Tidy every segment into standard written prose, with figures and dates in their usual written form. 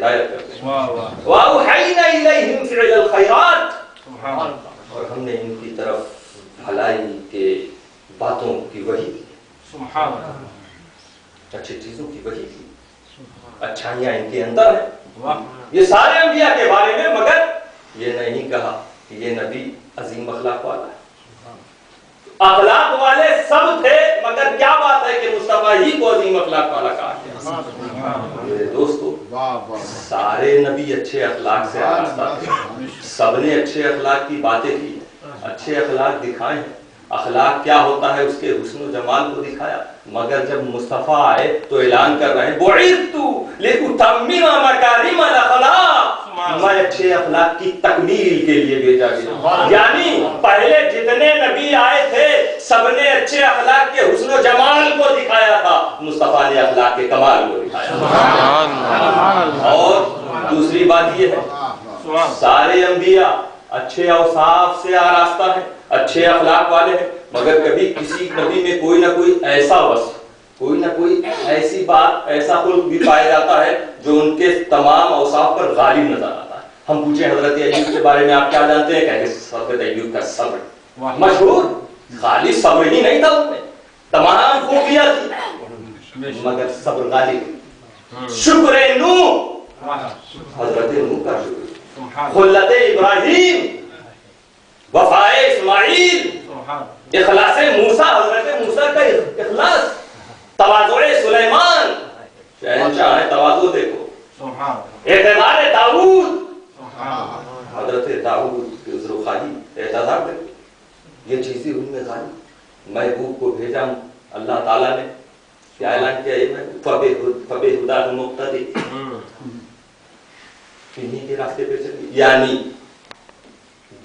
ہدایت کرتے ہیں. وَأَوْحَيْنَا إِلَيْهِمْ فِعْلَ الْخَيْرَاتِ, اور ہم نے ان کی طرف بھلائی کے باتوں کی وحی کی, اچھی چیزوں کی وحی کی, اچھائیاں ان کے اندر ہیں. یہ سارے انبیاء کے بارے میں, مگر یہ نہیں کہا کہ یہ نبی عظیم اخلاق والا ہے. اخلاق والے سب تھے, مگر کیا بات ہے کہ مصطفیٰ ہی کو عظیم اخلاق والا کہا گیا. میرے دوستو, سارے نبی اچھے اخلاق سے آراستہ تھے, سب نے اچھے اخلاق کی باتیں کی, اچھے اخلاق دکھائے ہیں. اخلاق کیا ہوتا ہے اس کے حسن و جمال کو دکھایا, مگر جب مصطفیٰ آئے تو اعلان کر رہے ہیں بُعِثْتُ لِأُتَمِّمَ مَكَارِمَ الْأَخْلَاقِ, میں اچھے اخلاق کی تکمیل کے لیے بھیجا گیا. یعنی پہلے جتنے نبی آئے تھے سب نے اچھے اخلاق کے حسن و جمال کو دکھایا تھا, مصطفیٰ نے اخلاق کے کمال کو دکھایا. اور دوسری بات یہ ہے, سارے انبیاء اچھے اوصاف سے آراستہ ہیں, اچھے اخلاق والے ہیں, مگر کبھی کسی نبی میں کوئی نہ کوئی ایسا وصف, کوئی نہ کوئی ایسی بات, ایسا خلق بھی پایا جاتا ہے جو ان کے تمام اوصاف پر غالب نظر آتا ہے. ہم پوچھیں حضرت ایوب کے بارے میں آپ کیا جانتے ہیں, کہیں حضرت ایوب کا صبر مشہور, خالی صبر ہی نہیں تھا ان میں, تمام خوبیاں تھی, مگر صبر غالب. شکر نوح, حضرت نوح کا شکر, خلت ابراہیم, وفائے اسماعیل, اخلاص موسیٰ, حضرت موسیٰ کا اخلاص, تواضع سلیمان, شہنشاہ ہے تواضع دیکھو, اعتدار داؤد, حضرت داؤد کی عذرخواہی, اعتدار دیکھو, یہ چیزیں ان میں غالب. محبوب کو بھیجا اللہ تعالیٰ نے, کیا اعلان کیا, فَبِهُدَاهُ مُقْتَدِي, انہی کے راستے پہ چلی. یعنی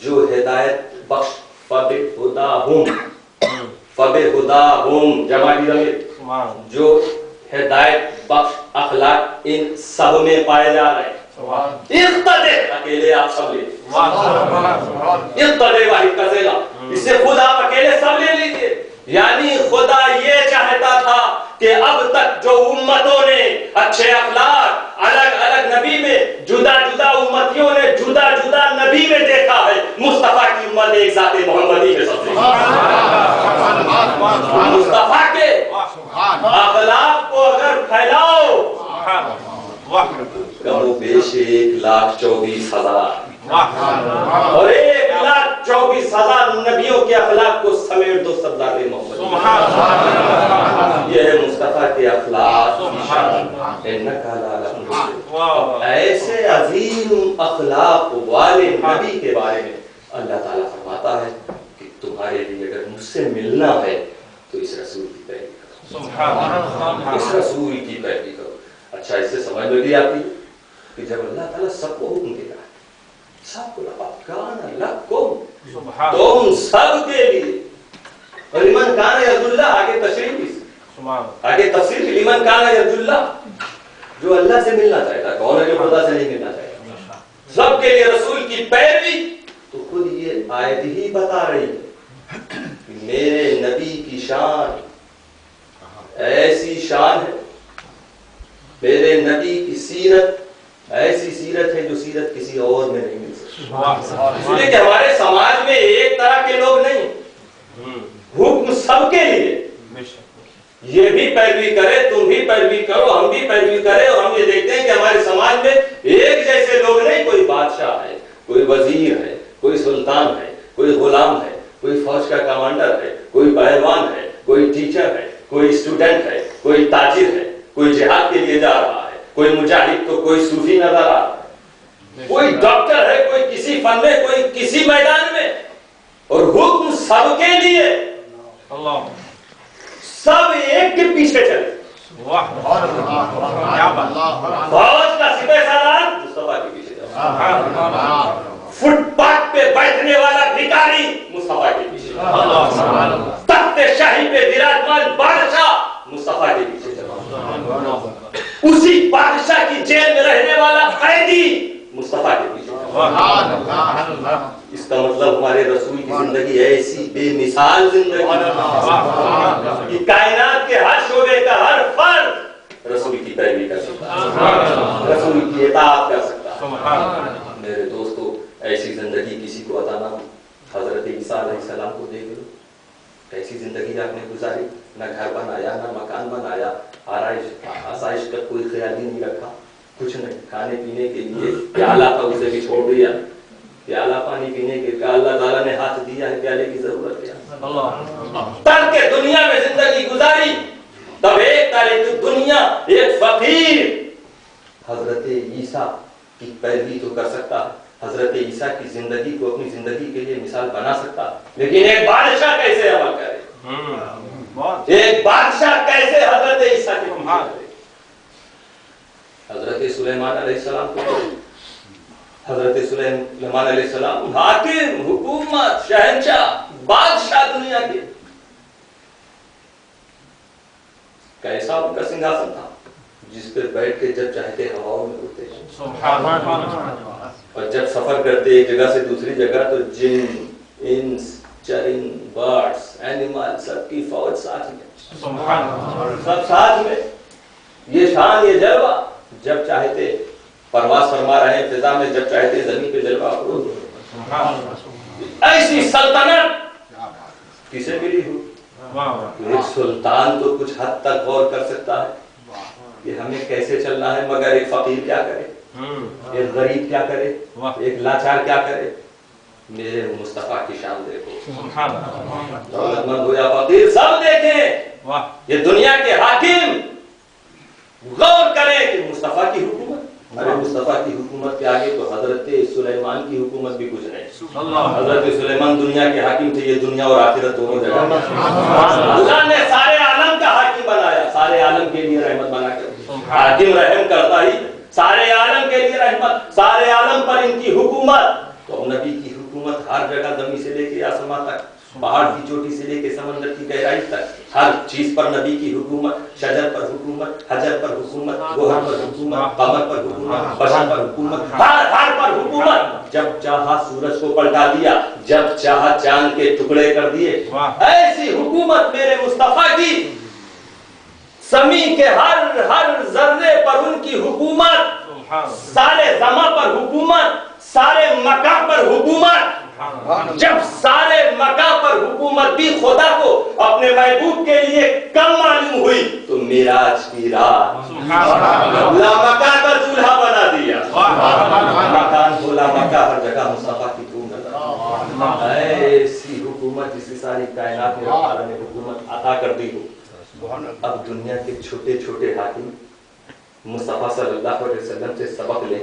جو ہدایت بخش, فَبِهُدَاهُمْ جمع کی ضمیر, جو ہدایت بخش اخلاق ان سب میں پائے جا رہے ہیں. اقتدے, اکیلے آپ سب لے, اقتدے واحد کا صیغہ, اس سے خود آپ اکیلے سب لے لیجئے. یعنی خدا یہ چاہتا تھا کہ اب تک جو امتوں نے اچھے اخلاق الگ الگ نبی میں, جدا جدا امتیوں نے جدا جدا نبی میں دیکھا ہے, مصطفیٰ کی امت ایک ذات محمدی میں سب سے مصطفیٰ کے اخلاق کو اگر پھیلاؤ, کم و بیش 1,24,000 اور 1,24,000 نبیوں کے اخلاق کو سمیٹ دو سب ذات محمد. یہ ہے مصطفیٰ کے اخلاق کی شان. ایسے عظیم اخلاق والے نبی کے بارے میں اللہ تعالیٰ فرماتا ہے کہ تمہارے لیے اگر مجھ سے ملنا ہے تو اس رسول کی پیروی کرو, اس رسول کی پیروی کرو. اچھا, اس سے سمجھ لگی آتی کہ جب اللہ تعالیٰ سب کو حکم دے رہا ہے, سب کو لقد کان لکم, تم سب کے لیے, اور لمن کان یرجو اللہ, آگے تشریح, آگے تفسیر کی, لمن کان یرجو اللہ, جو اللہ سے ملنا چاہتا ہے. کون ہے جو خدا سے نہیں ملنا چاہتا؟ سب کے لیے رسول کی پیروی. تو خود یہ آیت ہی بتا رہی ہے کہ میرے نبی کی شان ایسی شان ہے, میرے نبی کی سیرت ایسی سیرت ہے جو سیرت کسی اور میں نہیں مل سکتی. اس لیے کہ ہمارے سماج میں ایک طرح کے لوگ نہیں, حکم سب کے لیے. یہ بھی پیروی کرے, تم بھی پیروی کرو, ہم بھی پیروی کرے, اور ہم یہ دیکھتے ہیں کہ ہمارے سماج میں ایک جیسے لوگ نہیں. کوئی بادشاہ ہے, کوئی وزیر ہے, کوئی سلطان ہے, کوئی غلام ہے, کوئی فوج کا کمانڈر ہے, کوئی پہلوان ہے, کوئی ٹیچر ہے, کوئی اسٹوڈنٹ ہے, کوئی تاجر ہے, کوئی جہاد کے لیے جا رہا ہے, کوئی مجاہد تو کوئی صوفی نظر آ رہا ہے, کوئی ڈاکٹر ہے, کوئی کسی فن میں, کوئی کسی میدان میں, اور حکم سب کے لیے. سب ایک کے پیچھے چلے. فوج کا سپہ سالار مصطفیٰ کے پیچھے چلے, فٹ پاتھ پہ بیٹھنے والا بھکاری مصطفیٰ کے پیچھے, تخت شاہی پہ وراجمان بادشاہ مصطفیٰ کے پیچھے چلا, اسی بادشاہ کی جیل میں رہنے والا قیدی مصطفیٰ کے پیچھے چلا. اس کا مطلب ہمارے رسول کی زندگی ایسی بے مثال زندگی کہ کائنات کے ہر شعبے کا ہر فرد رسول کی پیروی کر سکتا ہے، رسول کی اطاعت کر سکتا ہے۔ میرے دوستو ایسی زندگی کسی کو عطا نہ ہو۔ حضرت عیسیٰ علیہ السلام کو دیکھ لو، ایسی زندگی آپ نے گزاری، نہ گھر بنایا نہ مکان بنایا، آسائش کا کوئی خیال ہی نہیں رکھا، کچھ نہیں، کھانے پینے کے لیے پیالہ تھا اسے بھی چھوڑ دیا، پیالہ پانی پینے کے کہا اللہ تعالیٰ نے ہاتھ دیا ہے، پیالے کی ضرورت کیا؟ تن کے دنیا میں زندگی گزاری، تب ایک تاریخ دنیا ایک فقیر حضرت عیسیٰ کی پیروی تو کر سکتا ہے، حضرت عیسیٰ کی زندگی کو اپنی زندگی کے لیے مثال بنا سکتا ہے، لیکن ایک بادشاہ کیسے عمل کرے؟ ایک بادشاہ کیسے حضرت عیسیٰ کی مثال دے؟ حضرت سلیمان علیہ السلام کو، حضرت سلیمان علیہ السلام حاکم، حکومت، شہنشاہ، بادشاہ دنیا کے، کیسا ان کا سنگھاسن تھا جس پر بیٹھ کے جب چاہتے ہواؤں میں اڑتے ہیں، اور جب سفر کرتے ایک جگہ سے دوسری جگہ تو جن، انس، چرند، برڈز، اینیمل سب کی فوج ساتھ میں، سب ساتھ میں، یہ شان یہ جلوہ، جب چاہتے پرواز فرما رہے ہیں فضا میں، جب چاہتے زمین پہ جلوہ افروز، ایسی سلطنت کسے ملی ہو؟ ایک سلطان تو کچھ حد تک غور کر سکتا ہے کہ ہمیں کیسے چلنا ہے، مگر ایک فقیر کیا کرے، ایک غریب کیا کرے، ایک لاچار کیا کرے؟ میرے مصطفیٰ کی شان دیکھو، دولت مند ہو یا فقیر سب دیکھیں، یہ دنیا کے حاکم غور کریں کہ مصطفیٰ کی حکومت، ارے مصطفیٰ کی حکومت کے آگے تو حضرت سلیمان کی حکومت بھی کچھ نہیں۔ حضرت سلیمان دنیا کے حاکم تھے، یہ دنیا اور آخرت دونوں جگہ اللہ نے سارے عالم کا حاکم بنایا، سارے عالم کے لیے رحمت بنا کر، حاکم رحم کرتا ہی سارے عالم کے لیے رحمت، سارے عالم پر ان کی حکومت، تو نبی کی حکومت ہر جگہ زمین سے لے کے آسمان تک، پہاڑ کی چوٹی سے لے کے سمندر کی گہرائی تک، ہر چیز پر نبی کی حکومت، شجر پر حکومت، حجر پر حکومت، گوہر پر حکومت، قمر پر حکومت، بشر پر حکومت، ہر پر حکومت، جب چاہا سورج کو پلٹا دیا، جب چاہا چاند کے ٹکڑے کر دیے، ایسی حکومت میرے مصطفیٰ کی، زمین کے ہر ذرے پر ان کی حکومت، سارے زماں پر حکومت، سارے مکان پر حکومت، جب سارے مکان پر حکومت بھی خدا کو اپنے محبوب کے لیے کم معلوم ہوئی تو معراج کی رات لامکان کا دولہا بنا دیا، مکان ہو لامکان ہر جگہ مصطفیٰ کی دھوم نظر، ایسی حکومت جس ساری کائنات میں اللہ نے حکومت عطا کر دی ہو۔ اب دنیا کے چھوٹے چھوٹے حاکم مصطفیٰ صلی اللہ علیہ وسلم سے سبق لیں،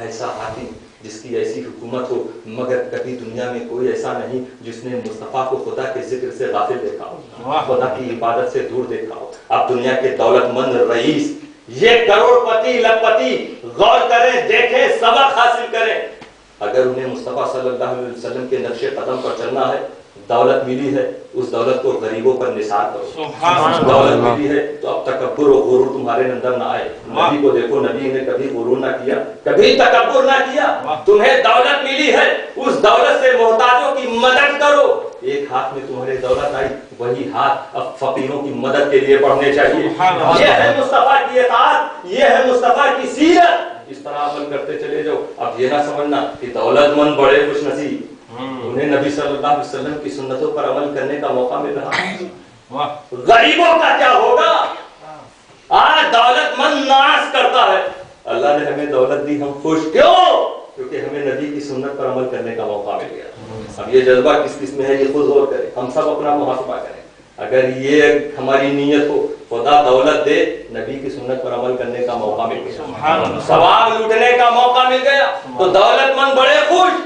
ایسا حاکم جس کی ایسی حکومت ہو، مگر کبھی دنیا میں کوئی ایسا نہیں جس نے مصطفیٰ کو خدا کے ذکر سے غافل دیکھا ہو، خدا کی عبادت سے دور دیکھا ہو۔ اب دنیا کے دولت مند رئیس، یہ کروڑ پتی لکھپتی غور کریں، دیکھیں، سبق حاصل کریں، اگر انہیں مصطفیٰ صلی اللہ علیہ وسلم کے نقش قدم پر چلنا ہے، دولت ملی ہے اس دولت کو غریبوں پر نثار کرو، دولت ملی ہے تو اب تکبر و غرور تمہارے اندر نہ آئے۔ نبی کو دیکھو، نبی نے کبھی غرور نہ کیا، کبھی تکبر نہ کیا۔ تمہیں دولت ملی ہے اس دولت سے محتاجوں کی مدد کرو، ایک ہاتھ میں تمہارے دولت آئی، وہی ہاتھ اب فقیروں کی مدد کے لیے بڑھنے چاہیے۔ یہ ہے مصطفیٰ کی اطاعت، یہ ہے مصطفیٰ کی سیرت، اس طرح عمل کرتے چلے جاؤ۔ اب یہ نہ سمجھنا کہ دولت مند بڑے خوش نصیب، انہیں نبی صلی اللہ علیہ وسلم کی سنتوں پر عمل کرنے کا موقع مل رہا۔ غریبوں کا کیا ہوگا؟ آج دولت مند ناز کرتا ہے، اللہ نے ہمیں دولت دی، ہم خوش کیوں؟ کیونکہ ہمیں نبی کی سنت پر عمل کرنے کا موقع مل گیا۔ اب یہ جذبہ کس کس میں ہے یہ خود غور کریں، ہم سب اپنا محاسبہ کریں۔ اگر یہ ہماری نیت ہو خدا دولت دے، نبی کی سنت پر عمل کرنے کا موقع مل گیا، ثواب لوٹنے کا موقع مل گیا، تو دولت مند بڑے خوش،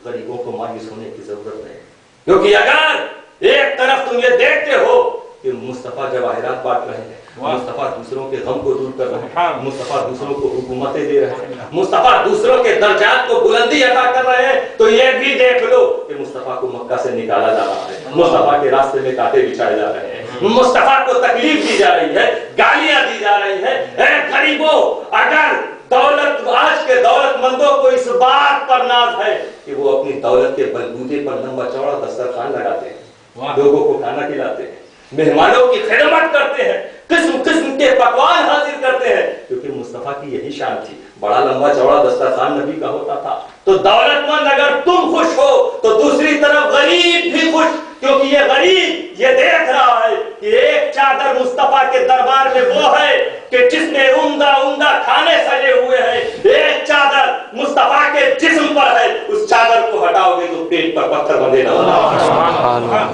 غریبوں کو مایوس ہونے کی ضرورت نہیں۔ کیونکہ اگر ایک طرف تم یہ دیکھتے ہو کہ مصطفیٰ جواہرات بانٹ رہے ہیں، مصطفیٰ دوسروں کے غم کو دور کر رہے ہیں، مصطفیٰ دوسروں کو حکومتیں دے رہے ہیں، مصطفیٰ دوسروں کے درجات کو بلندی عطا کر رہے ہیں، تو یہ بھی دیکھ لو کہ مصطفیٰ کو مکہ سے نکالا جا رہا ہے، مصطفیٰ کے راستے میں کانٹے بچھائے جا رہے ہیں، مصطفیٰ کو تکلیف دی جا رہی ہے، گالیاں دی جا رہی ہیں۔ اے غریبوں، اگر دولت آج کے دولت مندوں کو اس بات پر ناز ہے کہ وہ اپنی دولت کے بلبوتے پر لمبا چوڑا دسترخوان لگاتے ہیں، لوگوں کو کھانا کھلاتے ہیں، مہمانوں کی خدمت کرتے ہیں، قسم قسم کے پکوان حاضر کرتے ہیں، کیونکہ مصطفیٰ کی یہی شان تھی۔ بڑا لمبا چوڑا دسترخوان نبی کا ہوتا تھا، تو دولت مند اگر تم خوش ہو تو دوسری طرف غریب بھی خوش، کیونکہ یہ غریب یہ دیکھ رہا ہے کہ ایک چادر مصطفیٰ کے دربار میں وہ ہے کہ جس میں عمدہ عمدہ کھانے سجے ہوئے ہیں، ایک چادر مصطفیٰ کے جسم پر ہے، اس چادر کو ہٹاؤ گے تو پیٹ پر پتھر بندھے نہ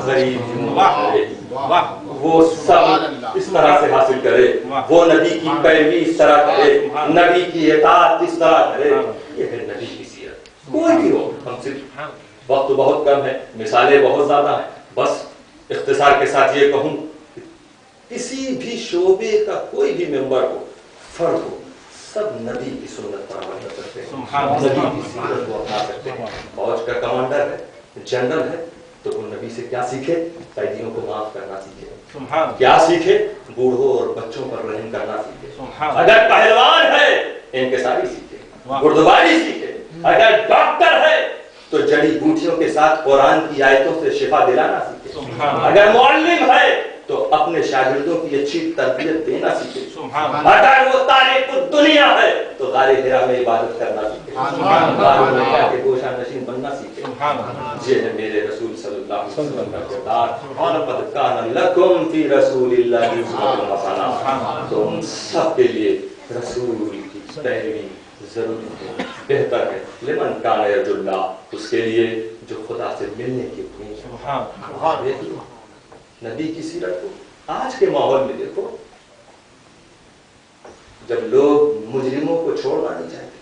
غریب وہ سب اس طرح سے حاصل کرے، وہ نبی کی پیروی اس طرح کرے، نبی کی اطاعت اس طرح کرے۔ یہ ہے نبی کی سیرت، کوئی بھی ہو۔ ہم صرف وقت بہت کم ہے، مثالیں بہت زیادہ ہیں، بس اختصار کے ساتھ یہ کہوں کہ کسی بھی شعبے کا کوئی بھی ممبر ہو، فرد ہو، سب نبی کی سنت پر عمل کرتے ہیں، نبی کی سیرت کو اپنا سکتے ہیں۔ فوج کا کمانڈر ہے، جنرل ہے، تو وہ نبی سے کیا سیکھے؟ قیدیوں کو معاف کرنا سیکھے۔ کیا سیکھے؟ بوڑھوں اور بچوں پر رحم کرنا سیکھے۔ اگر پہلوان ہے انکساری سیکھے، گردواری سیکھے۔ اگر ڈاکٹر ہے تو جڑی بوٹیوں کے ساتھ قرآن کی آیتوں سے شفا دلانا سیکھے۔ اگر معلم ہے تو اپنے شاگردوں کی اچھی تربیت دینا سیکھے۔ اگر وہ تارک الدنیا ہے تو غار حرا میں عبادت کرنا سیکھے، غار الحرا کے گوشہ نشین بننا سیکھے۔ یہ ہے میرے رسول صلی اللہ علیہ وسلم کا کردار۔ لقد کان لکم فی رسول اللہ اسوۃ حسنہ۔ تم سب کے لیے رسول کی پیروی ضروری ہے، بہتر ہے۔ لمن کان یرجو اللہ، اس کے لیے جو خدا سے ملنے کی امید ہے۔ نبی کی سیرت کو آج کے ماحول میں دیکھو، جب لوگ مجرموں کو چھوڑنا نہیں چاہتے،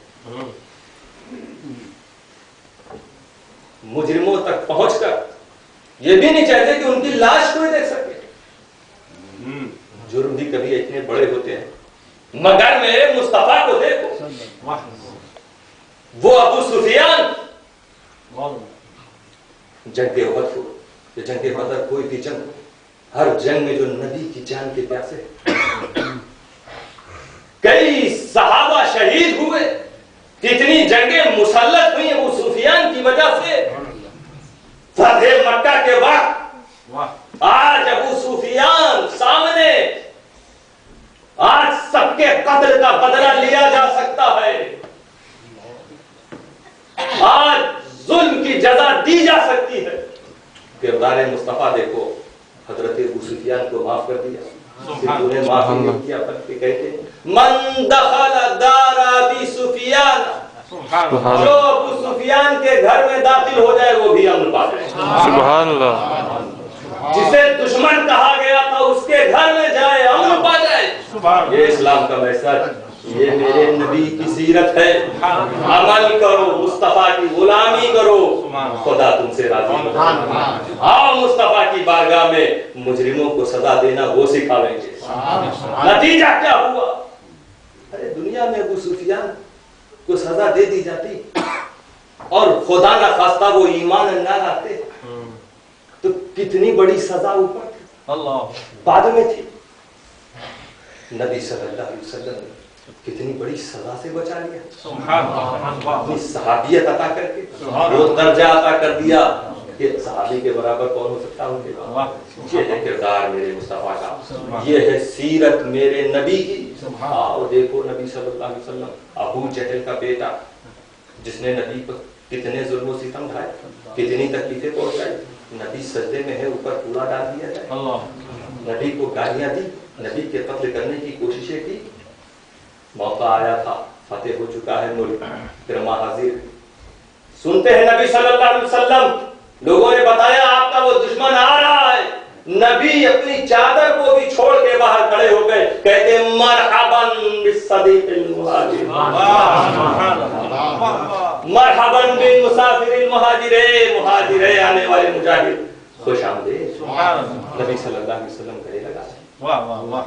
مجرموں تک پہنچ کر یہ بھی نہیں چاہتے کہ ان کی لاش کوئی دیکھ سکے۔ جرم بھی کبھی اتنے بڑے ہوتے ہیں، مگر میرے مصطفیٰ کو دیکھو، وہ ابو سفیان جنگ احد ہو یا جنگ بدر، کوئی بھی جنگ ہو، ہر جنگ میں جو نبی کی جان کے پیاسے، کئی صحابہ شہید ہوئے، کتنی جنگیں مسلط ہوئی ابو سفیان کی وجہ سے۔ فتح مکہ کے وقت آج ابو سفیان سامنے، آج سب کے قتل کا بدلہ لیا جا سکتا ہے، آج ظلم کی جزا دی جا سکتی ہے۔ کردار مصطفیٰ دیکھو، حضرت ابو سفیان کو معاف کر دیا، صرف انہیں معافی نہیں کیا بلکہ کہتے من دخل دار ابی سفیان، جو ابو سفیان کے گھر میں داخل ہو جائے وہ بھی امن پا جائے۔ سبحان اللہ۔ جسے دشمن کہا گیا تھا اس کے گھر میں جائے امن پا جائے۔ یہ اسلام کا میسر، یہ میرے نبی کی سیرت ہے۔ عمل کرو، مصطفیٰ کی غلامی کرو، خدا تم سے راضی ہوگا۔ آؤ مصطفیٰ کی بارگاہ میں مجرموں کو سزا دینا وہ سکھاویں گے۔ نتیجہ کیا ہوا؟ ارے دنیا میں ابو سفیان کو سزا دے دی جاتی اور خدا نہ خواستہ وہ ایمان نہ لاتے تو کتنی بڑی سزا اوپر تھی، اللہ بعد میں تھی۔ نبی صلی اللہ علیہ وسلم نے کتنی بڑی سزا سے بچا لیا، اپنی صحابیت عطا کر کے وہ درجہ عطا کر دیا کہ صحابی کے برابر کون ہو سکتا ان کے بعد۔ یہ ہے کردار میرے مصطفیٰ کا، یہ ہے سیرت میرے نبی کی۔ اور دیکھو نبی صلی اللہ علیہ وسلم، ابو جہل کا بیٹا جس نے نبی پر کتنے ظلم و ستم ڈھائے، کتنی تکلیفیں پہنچائی، نبی سجدے میں ہے اوپر کوڑا ڈال دیا جائے، نبی کو گالیاں دی، نبی کے قتل کرنے کی کوششیں کی۔ موقع آیا تھا، فتح ہو چکا ہے ملک، کرما حاضر، سنتے ہیں نبی صلی اللہ علیہ وسلم، لوگوں نے بتایا آپ کا وہ دشمن آ رہا ہے، نبی اپنی چادر کو بھی چھوڑ کے باہر کھڑے ہو گئے، کہتے مرحباً بالصدیق المہاجر، مرحباً بالمسافر المہاجر، مہاجر آنے والے مجاہد خوش آمدید۔ نبی صلی اللہ علیہ وسلم کہنے لگا، واہ واہ واہ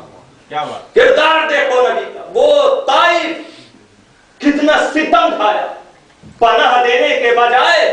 کیا بات، کردار دیکھو نبی کا۔ وہ طائف کتنا ستم کھایا، پناہ دینے کے بجائے